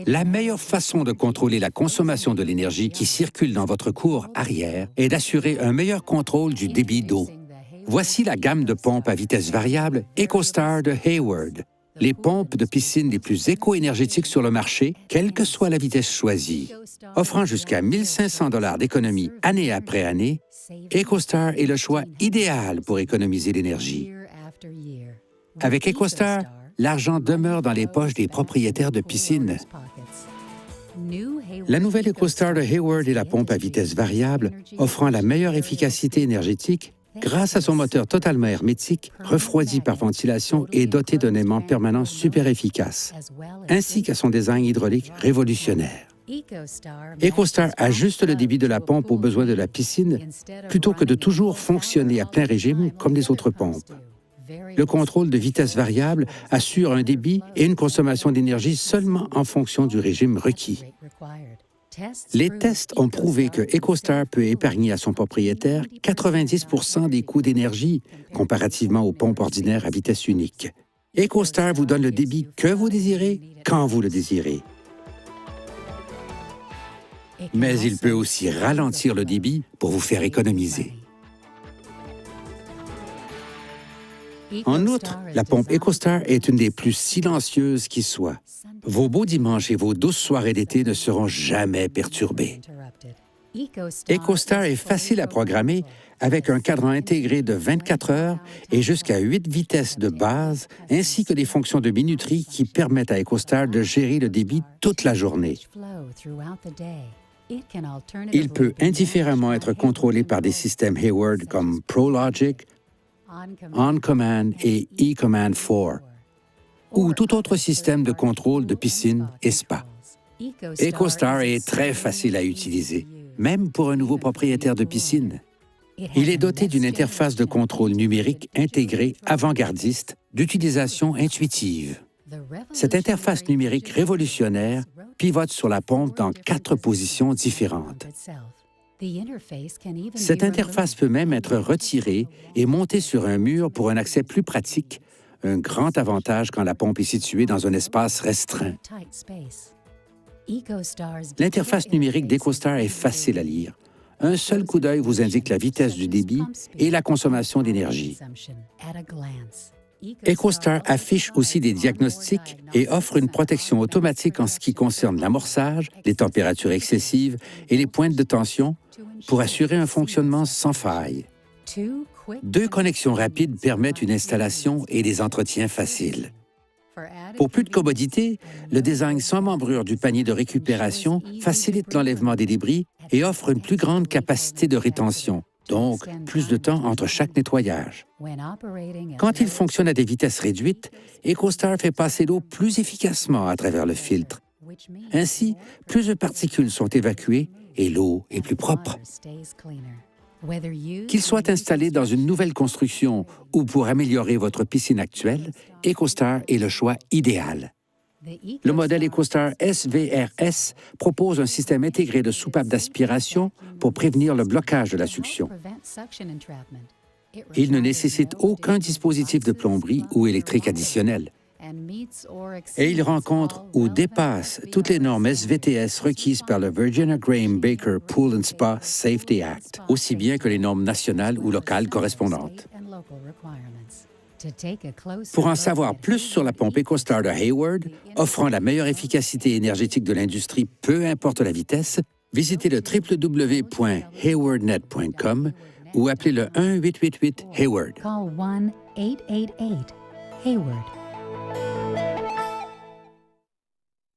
La meilleure façon de contrôler la consommation de l'énergie qui circule dans votre cour arrière est d'assurer un meilleur contrôle du débit d'eau. Voici la gamme de pompes à vitesse variable EcoStar de Hayward, les pompes de piscine les plus éco-énergétiques sur le marché, quelle que soit la vitesse choisie. Offrant jusqu'à 1 500 $ d'économie année après année, EcoStar est le choix idéal pour économiser l'énergie. Avec EcoStar, l'argent demeure dans les poches des propriétaires de piscines. La nouvelle EcoStar de Hayward est la pompe à vitesse variable, offrant la meilleure efficacité énergétique grâce à son moteur totalement hermétique, refroidi par ventilation et doté d'un aimant permanent super efficace, ainsi qu'à son design hydraulique révolutionnaire. EcoStar ajuste le débit de la pompe aux besoins de la piscine plutôt que de toujours fonctionner à plein régime comme les autres pompes. Le contrôle de vitesse variable assure un débit et une consommation d'énergie seulement en fonction du régime requis. Les tests ont prouvé que EcoStar peut épargner à son propriétaire 90 % des coûts d'énergie comparativement aux pompes ordinaires à vitesse unique. EcoStar vous donne le débit que vous désirez, quand vous le désirez. Mais il peut aussi ralentir le débit pour vous faire économiser. En outre, la pompe EcoStar est une des plus silencieuses qui soit. Vos beaux dimanches et vos douces soirées d'été ne seront jamais perturbés. EcoStar est facile à programmer avec un cadran intégré de 24 heures et jusqu'à 8 vitesses de base, ainsi que des fonctions de minuterie qui permettent à EcoStar de gérer le débit toute la journée. Il peut indifféremment être contrôlé par des systèmes Hayward comme ProLogic, OnCommand et eCommand 4, ou tout autre système de contrôle de piscine et spa. EcoStar est très facile à utiliser, même pour un nouveau propriétaire de piscine. Il est doté d'une interface de contrôle numérique intégrée avant-gardiste d'utilisation intuitive. Cette interface numérique révolutionnaire pivote sur la pompe dans 4 positions différentes. Cette interface peut même être retirée et montée sur un mur pour un accès plus pratique, un grand avantage quand la pompe est située dans un espace restreint. L'interface numérique d'EcoStar est facile à lire. Un seul coup d'œil vous indique la vitesse du débit et la consommation d'énergie. EcoStar affiche aussi des diagnostics et offre une protection automatique en ce qui concerne l'amorçage, les températures excessives et les pointes de tension pour assurer un fonctionnement sans faille. 2 connexions rapides permettent une installation et des entretiens faciles. Pour plus de commodité, le design sans membrure du panier de récupération facilite l'enlèvement des débris et offre une plus grande capacité de rétention, donc plus de temps entre chaque nettoyage. Quand il fonctionne à des vitesses réduites, EcoStar fait passer l'eau plus efficacement à travers le filtre. Ainsi, plus de particules sont évacuées et l'eau est plus propre. Qu'il soit installé dans une nouvelle construction ou pour améliorer votre piscine actuelle, EcoStar est le choix idéal. Le modèle EcoStar SVRS propose un système intégré de soupapes d'aspiration pour prévenir le blocage de la succion. Il ne nécessite aucun dispositif de plomberie ou électrique additionnel. Et il rencontre ou dépasse toutes les normes SVTS requises par le Virginia Graham Baker Pool and Spa Safety Act, aussi bien que les normes nationales ou locales correspondantes. Pour en savoir plus sur la pompe EcoStar de Hayward, offrant la meilleure efficacité énergétique de l'industrie, peu importe la vitesse, visitez le www.haywardnet.com ou appelez le 1-888-HAYWARD. Call 1-888-HAYWARD.